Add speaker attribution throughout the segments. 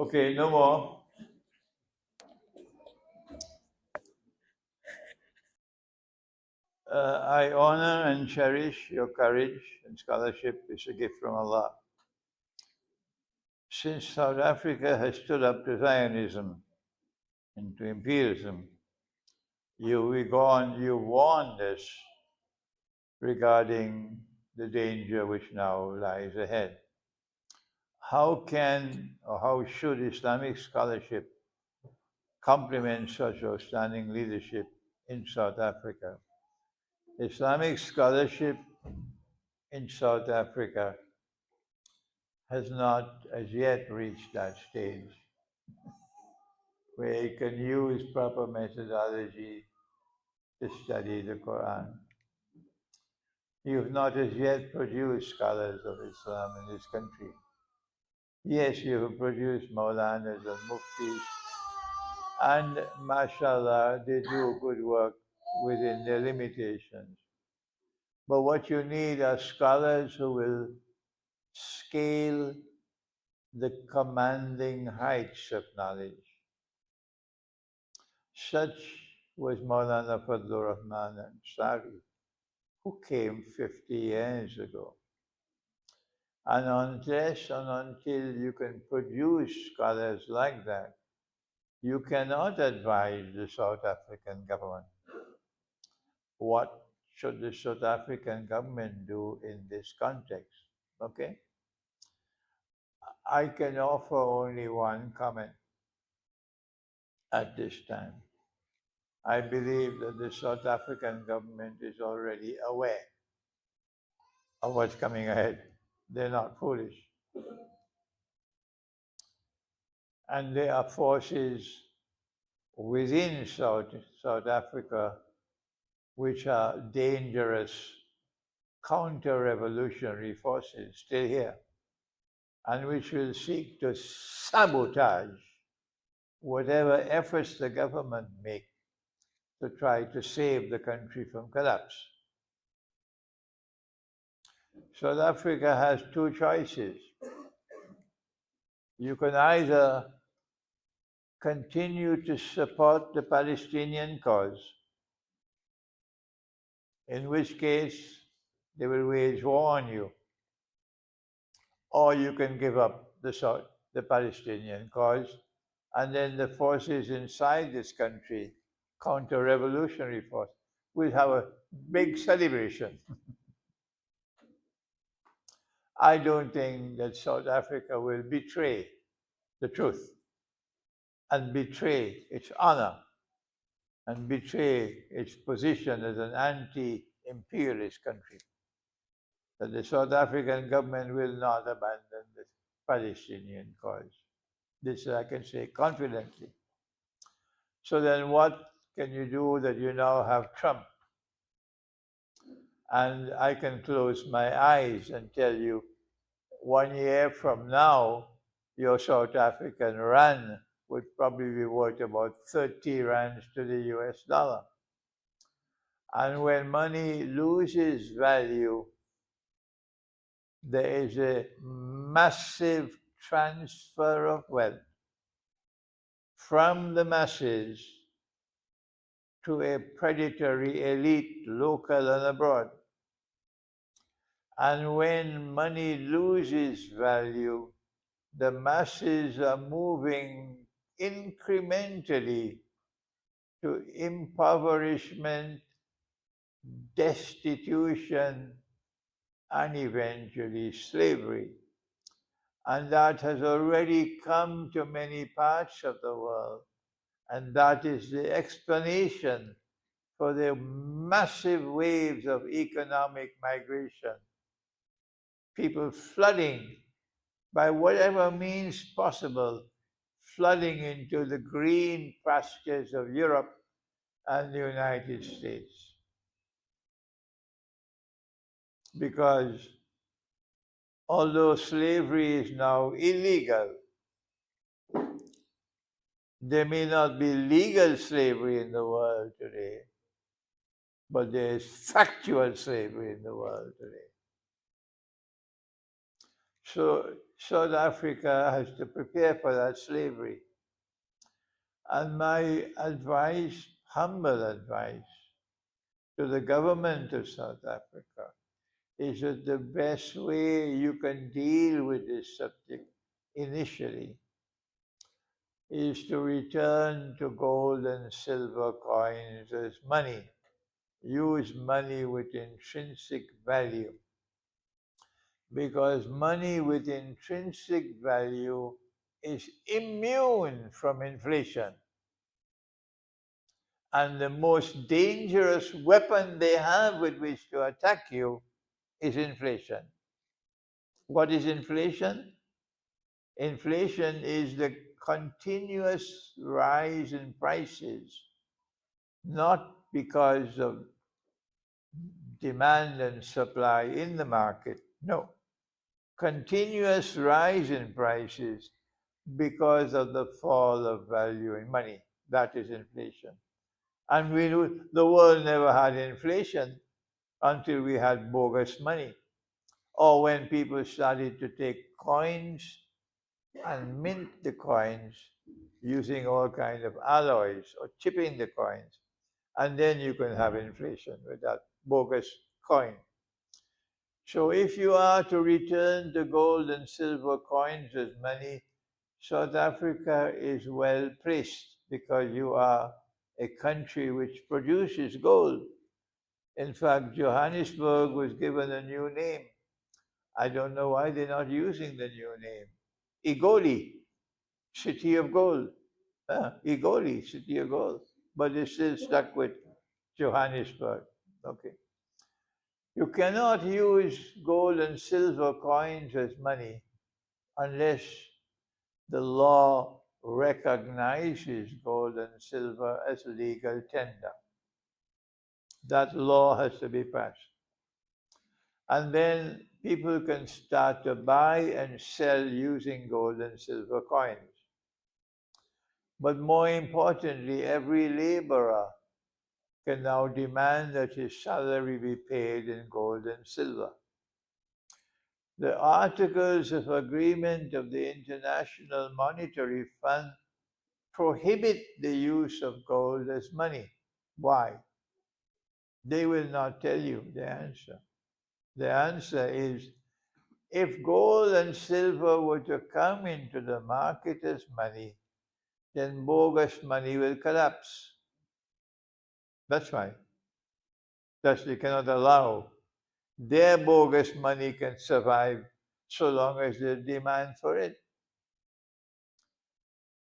Speaker 1: Okay, no more. I honor and cherish your courage and scholarship. It's a gift from Allah. Since South Africa has stood up to Zionism and to imperialism, you warned us regarding the danger which now lies ahead. How can or how should Islamic scholarship complement such outstanding leadership in South Africa? Islamic scholarship in South Africa has not as yet reached that stage where it can use proper methodology to study the Quran. You've not as yet produced scholars of Islam in this country. Yes, you have produced Maulanas and Muftis, and mashallah, they do good work within their limitations. But what you need are scholars who will scale the commanding heights of knowledge. Such was Maulana Fadlur Rahman Ansari, who came 50 years ago. And unless and until you can produce scholars like that, you cannot advise the South African government. What should the South African government do in this context? Okay? I can offer only one comment at this time. I believe that the South African government is already aware of what's coming ahead. They're not foolish. And there are forces within South Africa which are dangerous counter-revolutionary forces still here, and which will seek to sabotage whatever efforts the government make to try to save the country from collapse. South Africa has two choices. You can either continue to support the Palestinian cause, in which case they will wage war on you, or you can give up the Palestinian cause, and then the forces inside this country, counter-revolutionary force, will have a big celebration. I don't think that South Africa will betray the truth and betray its honor and betray its position as an anti-imperialist country. That the South African government will not abandon the Palestinian cause. This I can say confidently. So then what can you do that you now have Trump? And I can close my eyes and tell you 1 year from now, your South African rand would probably be worth about 30 rands to the US dollar. And when money loses value, there is a massive transfer of wealth from the masses to a predatory elite, local and abroad. And when money loses value, the masses are moving incrementally to impoverishment, destitution, and eventually slavery. And that has already come to many parts of the world. And that is the explanation for the massive waves of economic migration. People flooding by whatever means possible, flooding into the green pastures of Europe and the United States. Because although slavery is now illegal, there may not be legal slavery in the world today, but there is factual slavery in the world today. So South Africa has to prepare for that slavery. And my advice, humble advice, to the government of South Africa is that the best way you can deal with this subject initially is to return to gold and silver coins as money. Use money with intrinsic value, because money with intrinsic value is immune from inflation. And the most dangerous weapon they have with which to attack you is inflation. What is inflation? Inflation is the continuous rise in prices, not because of demand and supply in the market. No. Continuous rise in prices because of the fall of value in money. That is inflation. And the world never had inflation until we had bogus money. Or when people started to take coins and mint the coins using all kinds of alloys or chipping the coins. And then you can have inflation with that bogus coin. So if you are to return the gold and silver coins as money, South Africa is well placed because you are a country which produces gold. In fact, Johanesburg was given a new name. I don't know why they're not using the new name. Igoli, City of Gold. Igoli, City of Gold. But they're still stuck with Johannesburg. Okay. You cannot use gold and silver coins as money unless the law recognizes gold and silver as legal tender. That law has to be passed. And then people can start to buy and sell using gold and silver coins. But more importantly, every laborer can now demand that his salary be paid in gold and silver. The Articles of Agreement of the International Monetary Fund prohibit the use of gold as money. Why? They will not tell you the answer. The answer is, if gold and silver were to come into the market as money, then bogus money will collapse. That's why. Thus, they cannot allow their bogus money can survive so long as there's demand for it.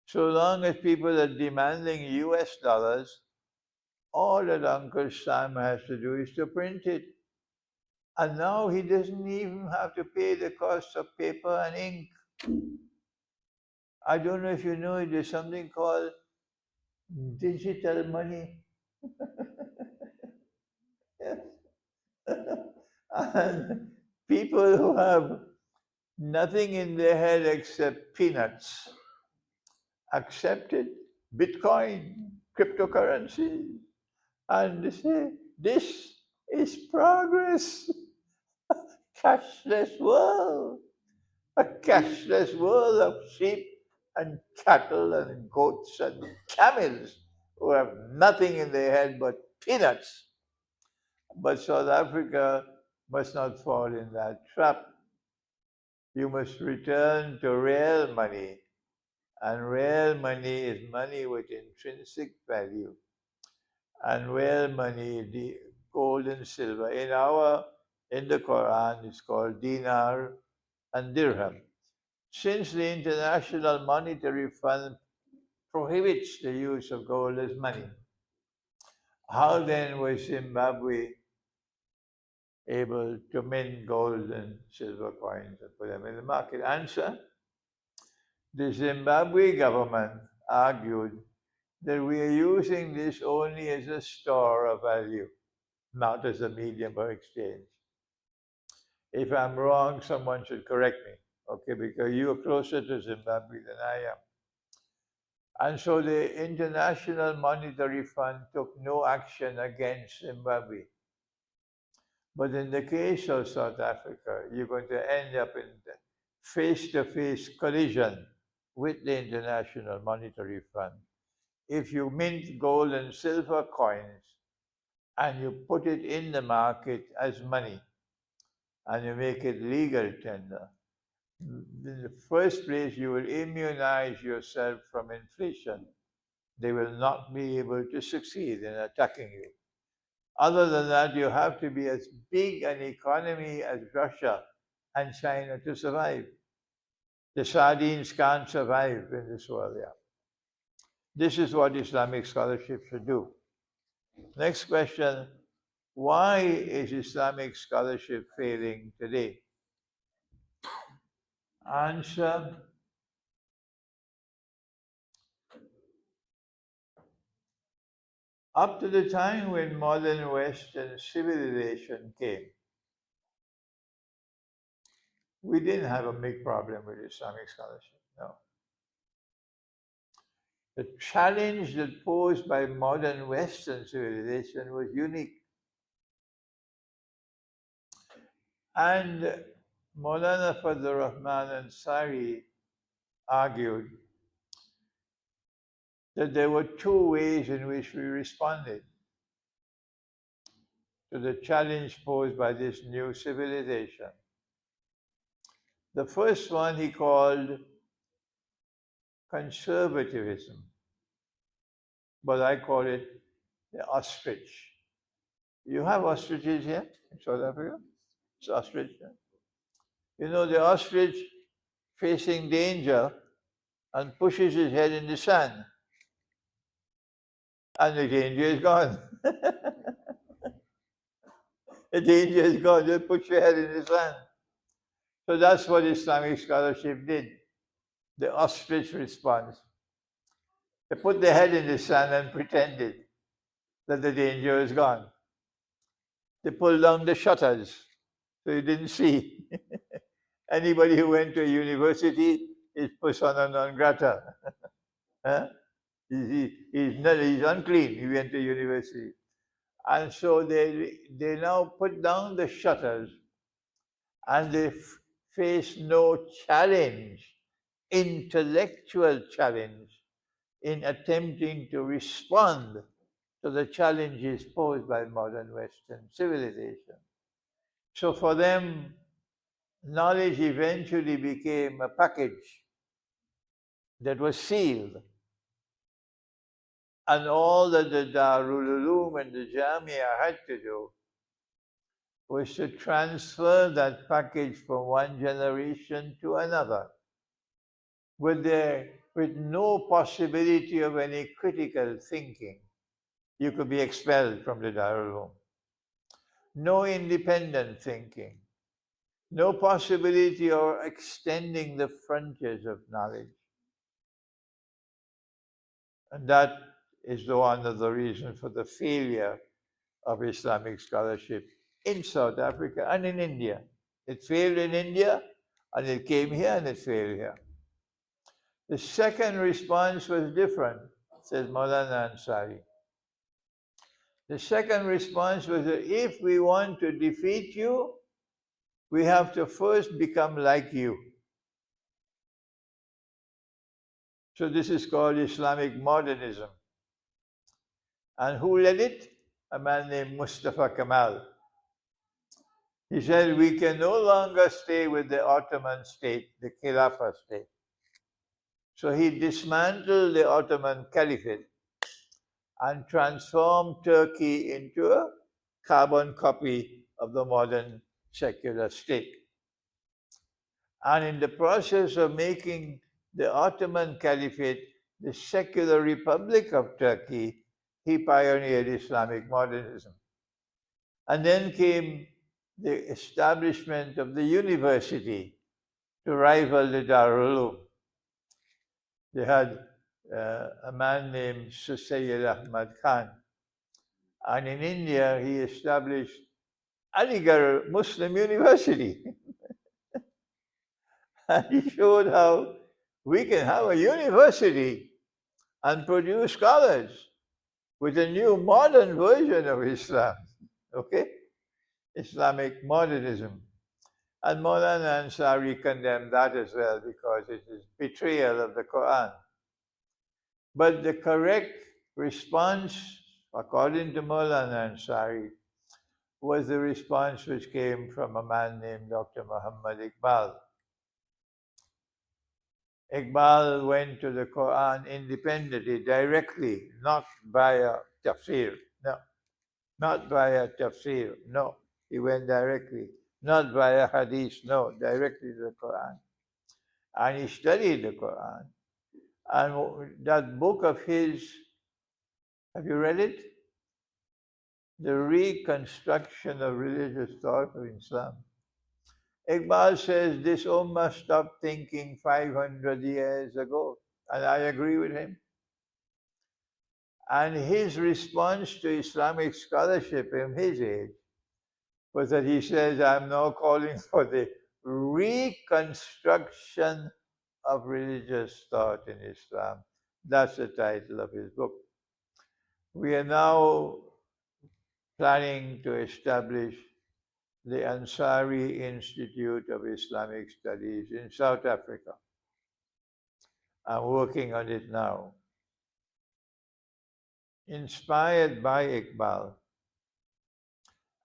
Speaker 1: So long as people are demanding US dollars, all that Uncle Sam has to do is to print it. And now he doesn't even have to pay the cost of paper and ink. I don't know if you know, there's something called digital money. And people who have nothing in their head except peanuts accepted Bitcoin, cryptocurrency, and they say, this is progress. Cashless world. A cashless world of sheep and cattle and goats and camels who have nothing in their head but peanuts. But South Africa must not fall in that trap. You must return to real money. And real money is money with intrinsic value. And real money, the gold and silver. In the Quran, it's called dinar and dirham. Since the International Monetary Fund prohibits the use of gold as money, how then was Zimbabwe able to mint gold and silver coins and put them in the market? Answer: the Zimbabwe government argued that we are using this only as a store of value, not as a medium of exchange. If I'm wrong, someone should correct me, okay, because you are closer to Zimbabwe than I am. And so the International Monetary Fund took no action against Zimbabwe. But in the case of South Africa, you're going to end up in face-to-face collision with the International Monetary Fund. If you mint gold and silver coins and you put it in the market as money and you make it legal tender, in the first place you will immunize yourself from inflation. They will not be able to succeed in attacking you. Other than that, you have to be as big an economy as Russia and China to survive. The sardines can't survive in this world. Yeah. This is what Islamic scholarship should do. Next question, why is Islamic scholarship failing today? Answer, up to the time when modern Western civilization came, we didn't have a big problem with Islamic scholarship, no. The challenge that posed by modern Western civilization was unique. And Maulana Fadlur Rahman Ansari argued that there were two ways in which we responded to the challenge posed by this new civilization. The first one he called conservatism, but I call it the ostrich. You have ostriches here in South Africa? It's ostrich. You know, the ostrich facing danger and pushes his head in the sand, and the danger is gone. The danger is gone, just put your head in the sand. So that's what Islamic scholarship did, the ostrich response. They put their head in the sand and pretended that the danger is gone. They pulled down the shutters so you didn't see. Anybody who went to a university is persona non grata. Huh? He's unclean. He went to university. And so they now put down the shutters and they face no challenge, intellectual challenge, in attempting to respond to the challenges posed by modern Western civilization. So for them, knowledge eventually became a package that was sealed. And all that the Darul Uloom and the Jamia had to do was to transfer that package from one generation to another with no possibility of any critical thinking. You could be expelled from the Darul Uloom. No independent thinking. No possibility of extending the frontiers of knowledge. And that is one of the reasons for the failure of Islamic scholarship in South Africa and in India. It failed in India, and it came here, and it failed here. The second response was different, says Maulana Ansari. The second response was that if we want to defeat you, we have to first become like you. So this is called Islamic modernism. And who led it? A man named Mustafa Kemal. He said, we can no longer stay with the Ottoman state, the Khilafah state. So he dismantled the Ottoman Caliphate and transformed Turkey into a carbon copy of the modern secular state. And in the process of making the Ottoman Caliphate the secular Republic of Turkey, he pioneered Islamic modernism. And then came the establishment of the university to rival the Darul Uloom. They had a man named Sayyid Ahmad Khan. And in India, he established Aligarh Muslim University. And he showed how we can have a university and produce scholars with a new modern version of Islam. Okay? Islamic modernism. And Maulana Ansari condemned that as well because it is betrayal of the Quran. But the correct response, according to Maulana Ansari, was the response which came from a man named Dr. Muhammad Iqbal. Iqbal went to the Quran independently, directly, not via tafsir. No, not via tafsir. No, he went directly. Not via hadith. No, directly to the Quran. And he studied the Quran. And that book of his, have you read it? The Reconstruction of Religious Thought of Islam. Iqbal says this ummah stopped thinking 500 years ago, and I agree with him. And his response to Islamic scholarship in his age was that he says, I'm now calling for the reconstruction of religious thought in Islam. That's the title of his book. We are now planning to establish the Ansari Institute of Islamic Studies in South Africa. I'm working on it now. Inspired by Iqbal.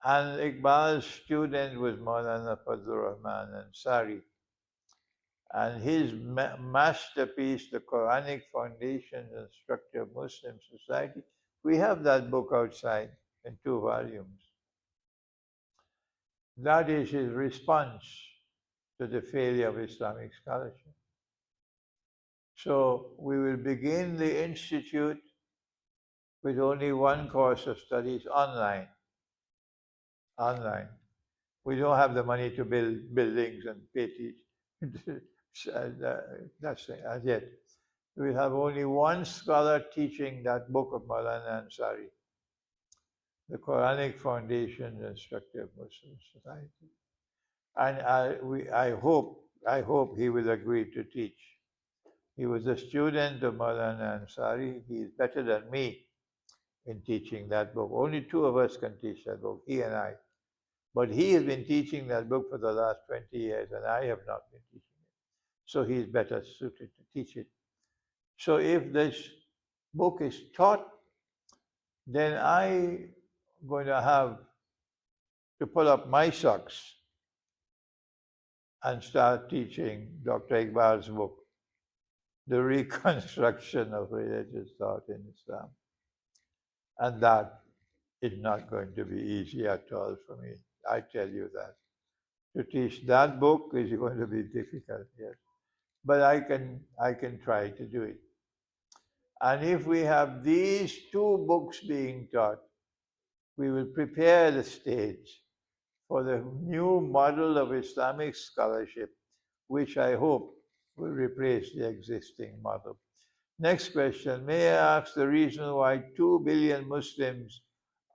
Speaker 1: And Iqbal's student was Maulana Fazlur Rahman Ansari. And his masterpiece, The Quranic Foundations and Structure of Muslim Society, we have that book outside in 2 volumes. That is his response to the failure of Islamic scholarship. So we will begin the institute with only one course of studies online. Online. We don't have the money to build buildings and pay teachers. That's it, as yet. We have only one scholar teaching that book of Maulana Ansari, The Quranic Foundations and Structure of Muslim Society. And I hope he will agree to teach. He was a student of Maulana Ansari. He is better than me in teaching that book. Only 2 of us can teach that book, he and I. But he has been teaching that book for the last 20 years, and I have not been teaching it. So he is better suited to teach it. So if this book is taught, then I'm going to have to pull up my socks and start teaching Dr. Iqbal's book, The Reconstruction of Religious Thought in Islam. And that is not going to be easy at all for me. I tell you that. To teach that book is going to be difficult, yes. But I can try to do it. And if we have these 2 books being taught, we will prepare the stage for the new model of Islamic scholarship, which I hope will replace the existing model. Next question, may I ask the reason why 2 billion Muslims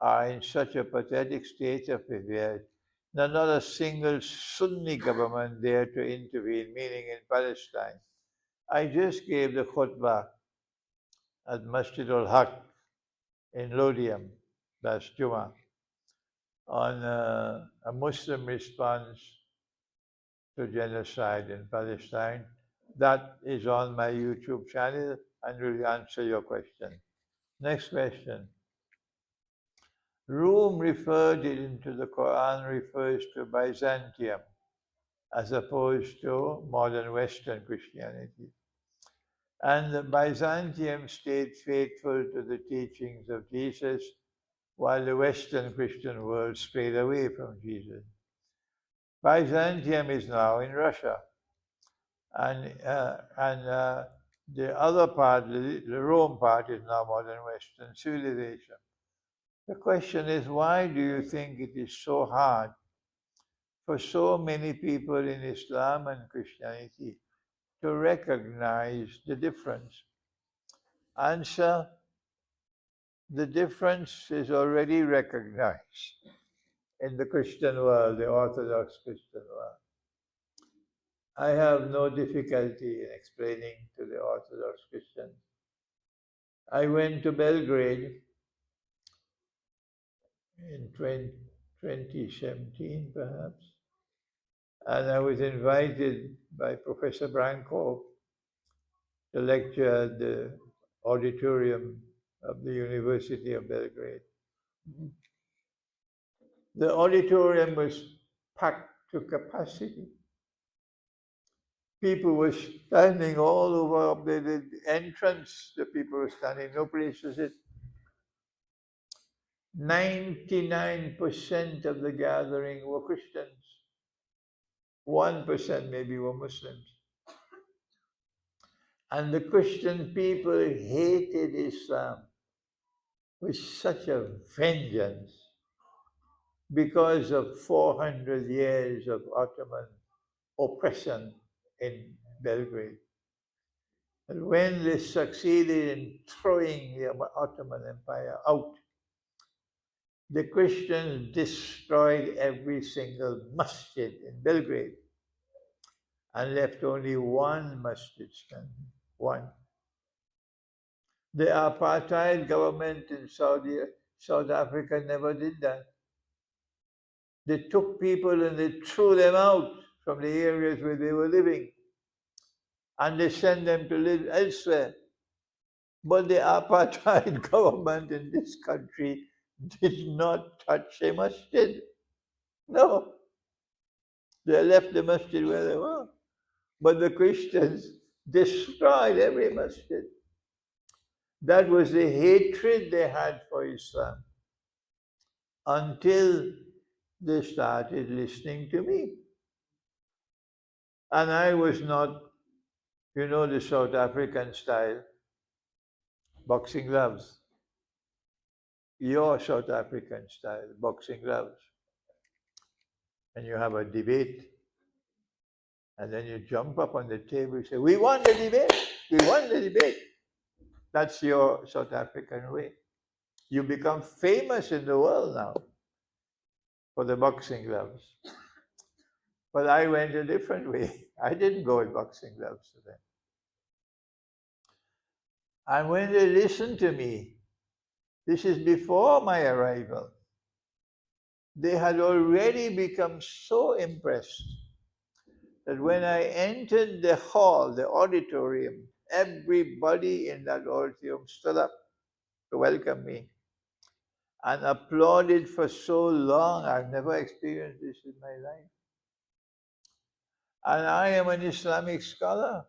Speaker 1: are in such a pathetic state of affairs that not a single Sunni government dare to intervene, meaning in Palestine? I just gave the khutbah at Masjid al-Haq in Lodium last Jummah on a Muslim response to genocide in Palestine. That is on my YouTube channel and will answer your question. Next question. Rome referred into the Quran refers to Byzantium as opposed to modern Western Christianity. And the Byzantium stayed faithful to the teachings of Jesus while the Western Christian world strayed away from Jesus. Byzantium is now in Russia. And the other part, the Rome part, is now modern Western civilization. The question is, why do you think it is so hard for so many people in Islam and Christianity to recognize the difference? Answer, the difference is already recognized in the Christian world, the Orthodox Christian world. I have no difficulty in explaining to the Orthodox Christians. I went to Belgrade in 2017, perhaps, And I was invited by Professor Branco to lecture at the auditorium of the University of Belgrade. The auditorium was packed to capacity. People were standing all over up there. The entrance, the people were standing, no place to sit. 99% of the gathering were Christians. 1% maybe were Muslims. And the Christian people hated Islam with such a vengeance because of 400 years of Ottoman oppression in Belgrade. And when they succeeded in throwing the Ottoman Empire out, the Christians destroyed every single masjid in Belgrade and left only one masjid standing. One. The apartheid government in South Africa never did that. They took people and they threw them out from the areas where they were living, and they sent them to live elsewhere. But the apartheid government in this country did not touch a masjid. No. They left the masjid where they were. But the Christians destroyed every masjid. That was the hatred they had for Islam until they started listening to me. And I was not, you know, the South African style, boxing gloves. Your South African style, boxing gloves. And you have a debate. And then you jump up on the table and say, we won the debate. We won the debate. That's your South African way. You become famous in the world now for the boxing gloves. But I went a different way. I didn't go with boxing gloves to them. And when they listened to me, this is before my arrival, they had already become so impressed that when I entered the hall, the auditorium, everybody in that auditorium stood up to welcome me and applauded for so long. I've never experienced this in my life. And I am an Islamic scholar.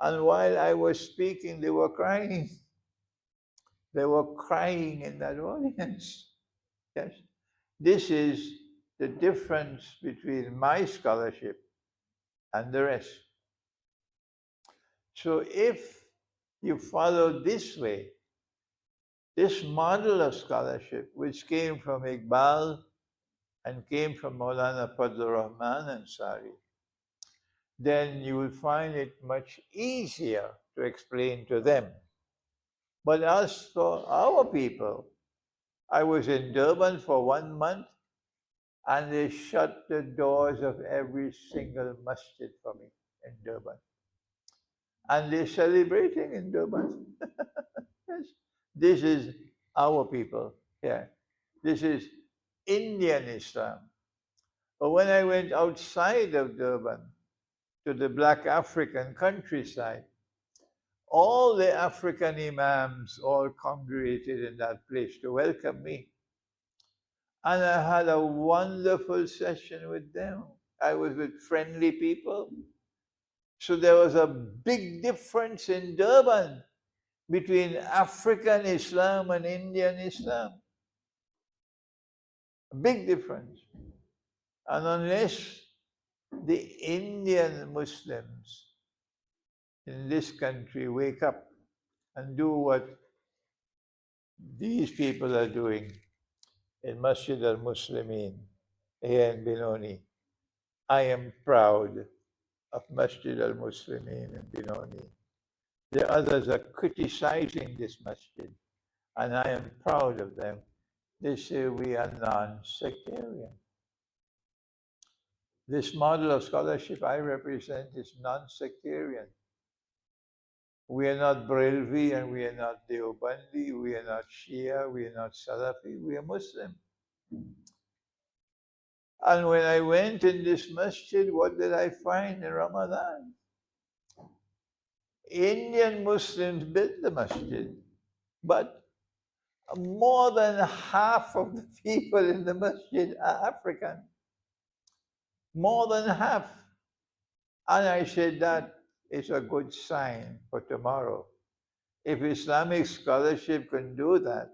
Speaker 1: And while I was speaking, they were crying. They were crying in that audience. Yes. This is the difference between my scholarship and the rest. So if you follow this way, this model of scholarship, which came from Iqbal and came from Maulana Fadlur Rahman Ansari, then you will find it much easier to explain to them. But as for our people, I was in Durban for 1 month, and they shut the doors of every single masjid for me in Durban. And they're celebrating in Durban. Yes. This is our people here. This is Indian Islam. But when I went outside of Durban to the Black African countryside, all the African imams all congregated in that place to welcome me. And I had a wonderful session with them. I was with friendly people. So there was a big difference in Durban between African Islam and Indian Islam. A big difference. And unless the Indian Muslims in this country wake up and do what these people are doing in Masjid al-Muslimin here in Benoni, I am proud of Masjid al-Muslimin in Benoni. The others are criticizing this masjid, and I am proud of them. They say we are non-sectarian. This model of scholarship I represent is non-sectarian. We are not Brelvi and we are not Deobandi, we are not Shia, we are not Salafi, we are Muslim. And when I went in this masjid, what did I find in Ramadan? Indian Muslims built the masjid, but more than half of the people in the masjid are African. More than half. And I said that is a good sign for tomorrow. If Islamic scholarship can do that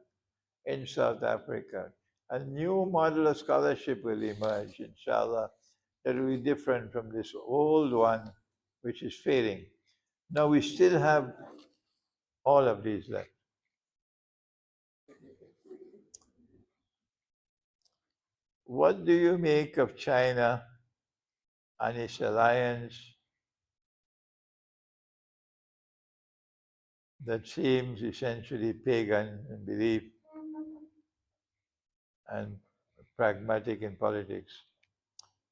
Speaker 1: in South Africa, a new model of scholarship will emerge, inshallah, that will be different from this old one, which is fading. Now we still have all of these left. What do you make of China and its alliance that seems essentially pagan in belief and pragmatic in politics?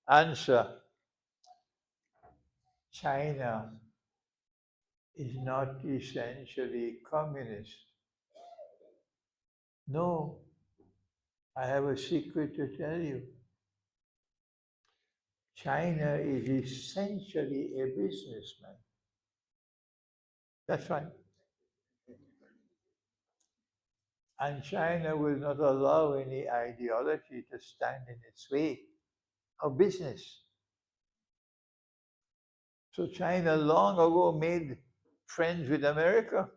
Speaker 1: Answer: China is not essentially communist. No, I have a secret to tell you. China is essentially a businessman. That's right. And China will not allow any ideology to stand in its way of business. So China long ago made friends with America.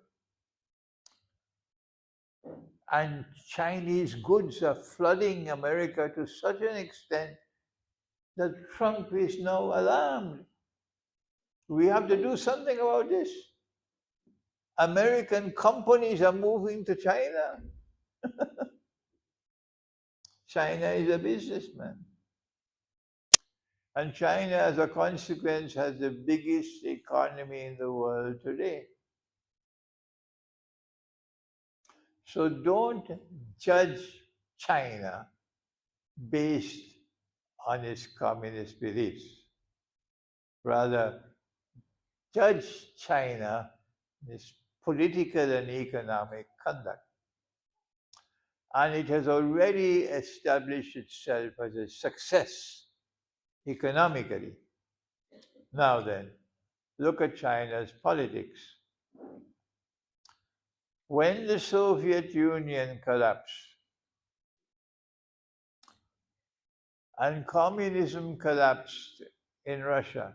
Speaker 1: And Chinese goods are flooding America to such an extent that Trump is now alarmed. We have to do something about this. American companies are moving to China. China is a businessman. And China, as a consequence, has the biggest economy in the world today. So don't judge China based on its communist beliefs. Rather, judge China in its political and economic conduct. And it has already established itself as a success economically. Now then, look at China's politics. When the Soviet Union collapsed and communism collapsed in Russia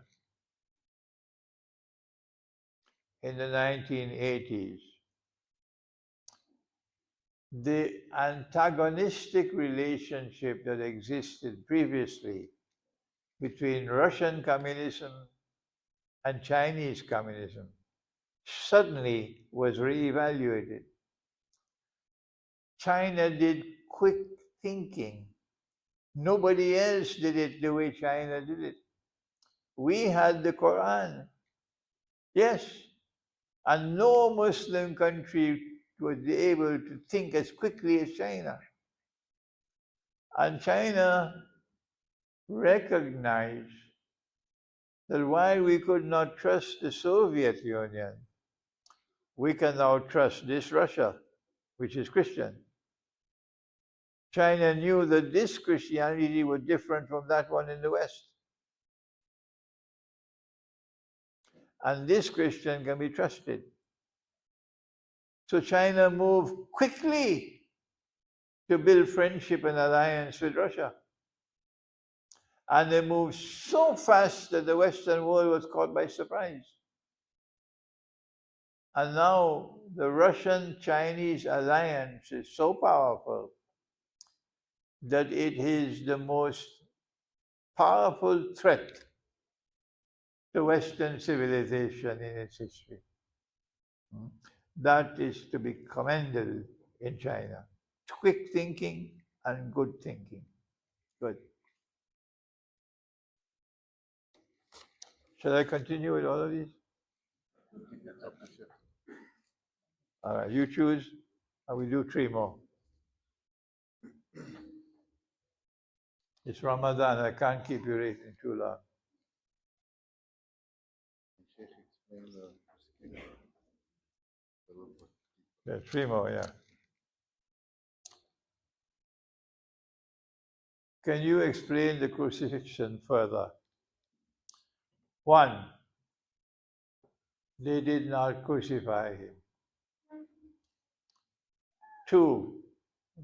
Speaker 1: in the 1980s, the antagonistic relationship that existed previously between Russian communism and Chinese communism suddenly was reevaluated. China did quick thinking. Nobody else did it the way China did it. We had the Quran, yes, and no Muslim country was able to think as quickly as China. And China recognized that while we could not trust the Soviet Union, we can now trust this Russia, which is Christian. China knew that this Christianity was different from that one in the West. And this Christian can be trusted. So China moved quickly to build friendship and alliance with Russia. And they moved so fast that the Western world was caught by surprise. And now the Russian-Chinese alliance is so powerful that it is the most powerful threat to Western civilization in its history. That is to be commended in China. Quick thinking and good thinking. Good. Shall I continue with all of these? All right, you choose, and we do 3 more. It's Ramadan, I can't keep you waiting too long. Yeah, 3 more, yeah. Can you explain the crucifixion further? 1, they did not crucify him. 2,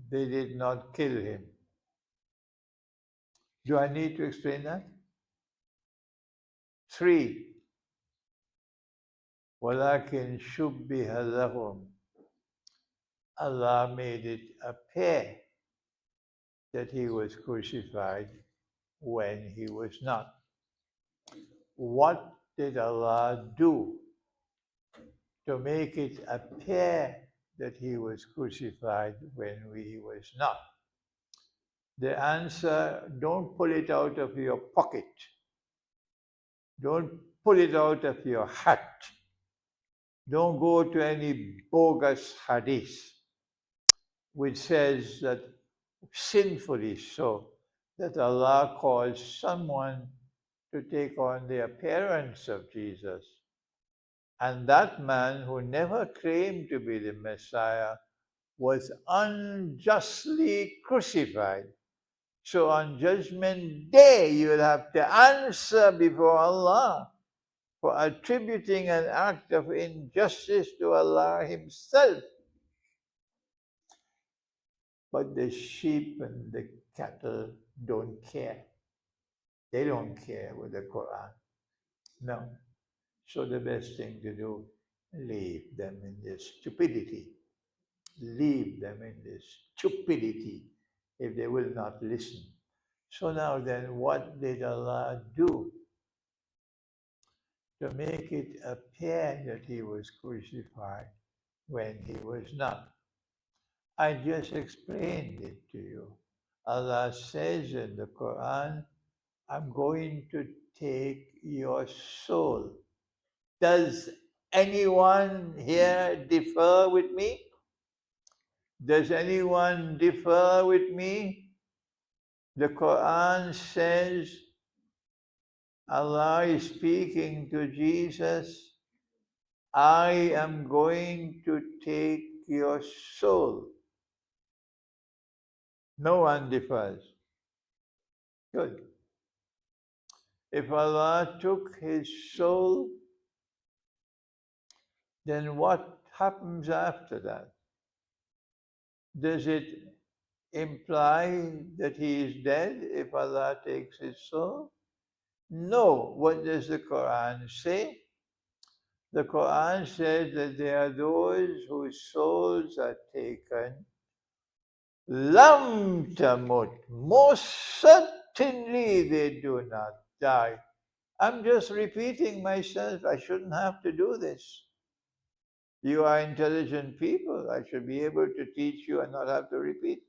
Speaker 1: they did not kill him. Do I need to explain that? 3, وَلَكِنْ شُبِّهَ لَهُمْ. Allah made it appear that he was crucified when he was not. What did Allah do to make it appear that he was crucified when he was not? The answer, don't pull it out of your pocket. Don't pull it out of your hat. Don't go to any bogus hadith which says that, sinfully so, that Allah caused someone to take on the appearance of Jesus. And that man who never claimed to be the Messiah was unjustly crucified. So on Judgment Day, you will have to answer before Allah for attributing an act of injustice to Allah Himself. But the sheep and the cattle don't care. They don't care with the Quran. No. So the best thing to do, leave them in this stupidity. Leave them in this stupidity if they will not listen. So now then, what did Allah do to make it appear that he was crucified when he was not? I just explained it to you. Allah says in the Quran, I'm going to take your soul. Does anyone here differ with me? Does anyone differ with me? The Quran says Allah is speaking to Jesus, I am going to take your soul. No one differs. Good. If Allah took his soul, then what happens after that? Does it imply that he is dead if Allah takes his soul? No. What does the Quran say? The Quran says that there are those whose souls are taken. Lam tamut. Most certainly they do not die. I'm just repeating myself. I shouldn't have to do this. You are intelligent people. I should be able to teach you and not have to repeat.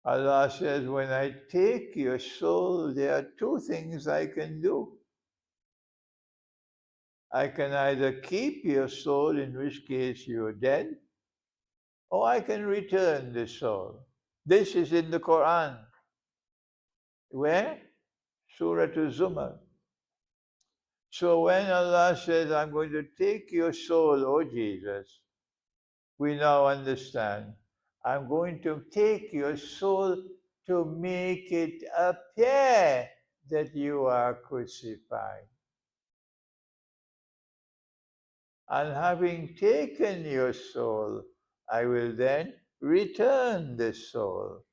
Speaker 1: Allah says, when I take your soul, there are two things I can do. I can either keep your soul, in which case you're dead, or I can return the soul. This is in the Quran. Where? Surah Zumar. So when Allah says, I'm going to take your soul, O Jesus, we now understand. I'm going to take your soul to make it appear that you are crucified. And having taken your soul, I will then return the soul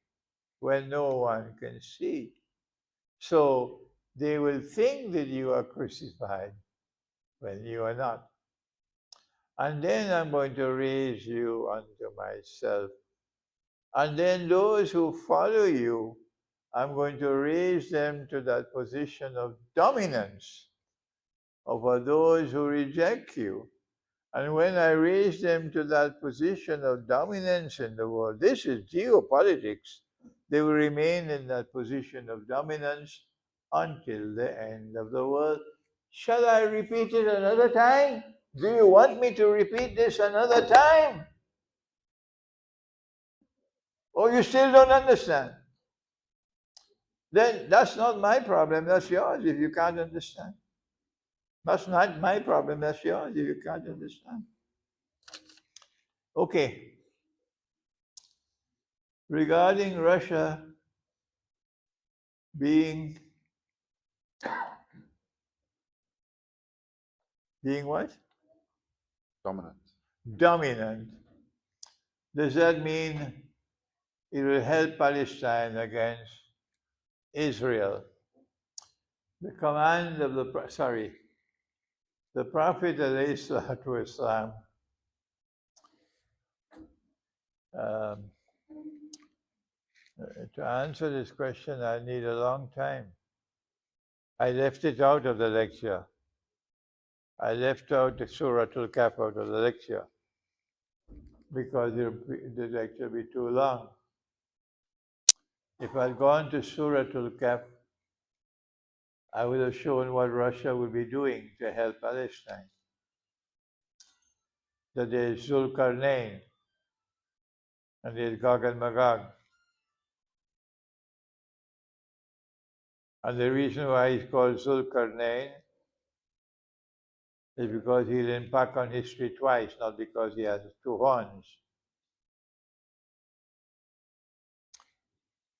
Speaker 1: when no one can see. So they will think that you are crucified when you are not. And then I'm going to raise you unto myself. And then those who follow you, I'm going to raise them to that position of dominance over those who reject you. And when I raise them to that position of dominance in the world, this is geopolitics. They will remain in that position of dominance until the end of the world. Shall I repeat it another time? Do you want me to repeat this another time? Or you still don't understand? Then that's not my problem, that's yours if you can't understand. That's not my problem, that's yours if you can't understand. Okay. Regarding Russia being what? Dominant. Does that mean it will help Palestine against Israel? The command of the Prophet ﷺ, to answer this question, I need a long time. I left it out of the lecture. I left out the Surah Al-Kahf out of the lecture because the lecture would be too long. If I'd gone to Surah Al-Kahf, I would have shown what Russia would be doing to help Palestine. That there's Zulkarnain and there's Gog and Magog. And the reason why he's called Zulkarnain is because he'll impact on history twice, not because he has two horns.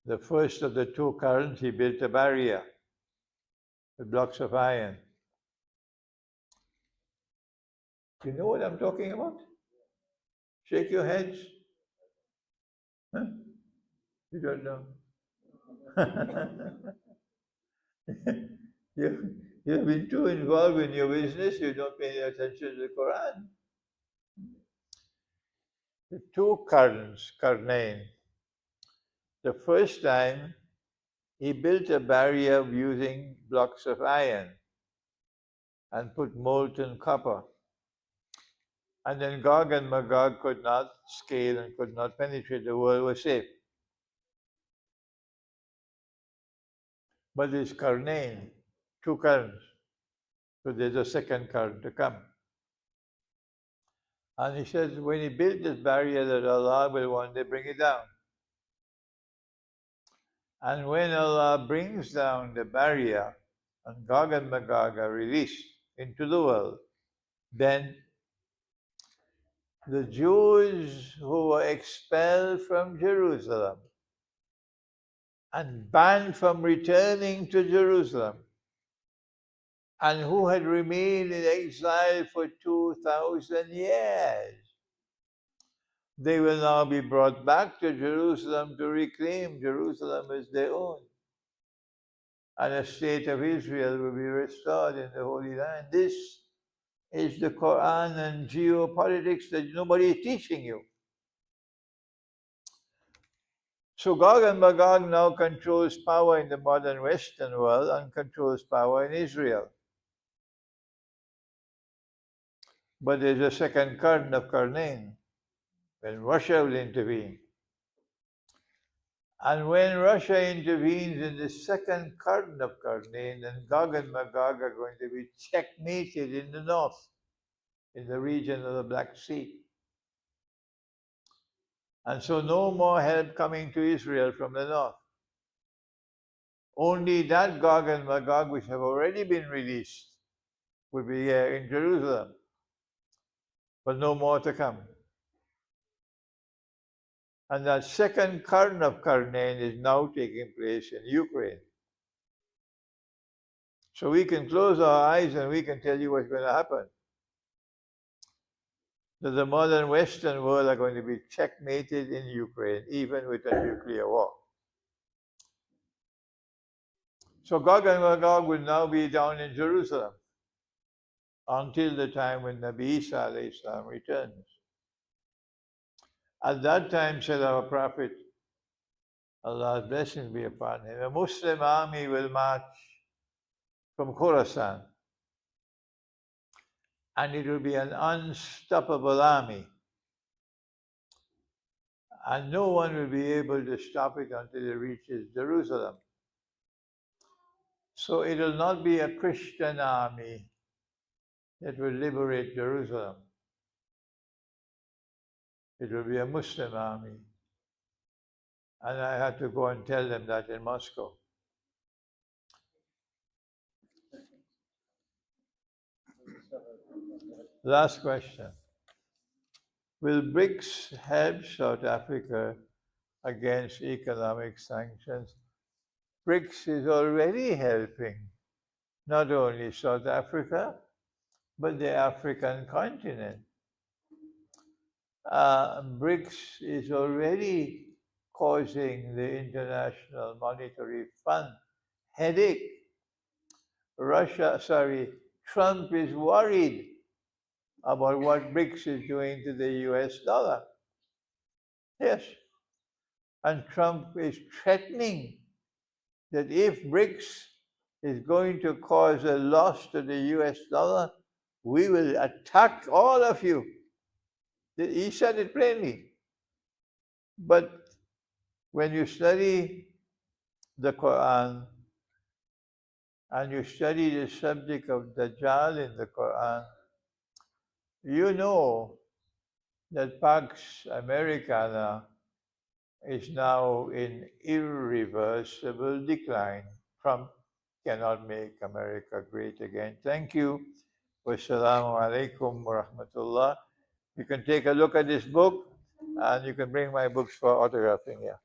Speaker 1: The first of the two currents, he built a barrier with blocks of iron. You know what I'm talking about? Shake your heads. Huh? You don't know. You've been too involved in your business, you don't pay attention to the Quran. The two currents, Karnain. The first time, he built a barrier using blocks of iron and put molten copper. And then Gog and Magog could not scale and could not penetrate. The world was safe. But there's Karnain, two currents. So there's a second current to come. And he says, when he built this barrier, that Allah will one day bring it down. And when Allah brings down the barrier and Gog and Magog are released into the world, then the Jews who were expelled from Jerusalem and banned from returning to Jerusalem and who had remained in exile for 2,000 years, they will now be brought back to Jerusalem to reclaim Jerusalem as their own. And a state of Israel will be restored in the Holy Land. This is the Quran and geopolitics that nobody is teaching you. So Gog and Magog now controls power in the modern Western world and controls power in Israel. But there's a second current of Karnain, when Russia will intervene. And when Russia intervenes in the second current of Karnain, then Gog and Magog are going to be checkmated in the north, in the region of the Black Sea. And so no more help coming to Israel from the north. Only that Gog and Magog, which have already been released, will be here in Jerusalem. But no more to come. And that second current of Karnain is now taking place in Ukraine. So we can close our eyes and we can tell you what's going to happen. That the modern Western world are going to be checkmated in Ukraine, even with a nuclear war. So Gog and Magog will now be down in Jerusalem until the time when Nabi Isa alayhi salam returns. At that time, said our Prophet, Allah's blessings be upon him, a Muslim army will march from Khorasan, and it will be an unstoppable army. And no one will be able to stop it until it reaches Jerusalem. So it will not be a Christian army that will liberate Jerusalem. It will be a Muslim army. And I had to go and tell them that in Moscow. Last question. Will BRICS help South Africa against economic sanctions? BRICS is already helping not only South Africa, but the African continent. BRICS is already causing the International Monetary Fund headache. Trump is worried about what BRICS is doing to the US dollar. Yes. And Trump is threatening that if BRICS is going to cause a loss to the US dollar, we will attack all of you. He said it plainly. But when you study the Quran and you study the subject of Dajjal in the Quran, you know that Pax Americana is now in irreversible decline. Trump cannot make America great again. Thank you. Wassalamu alaikum wa rahmatullah. You can take a look at this book and you can bring my books for autographing. Yeah.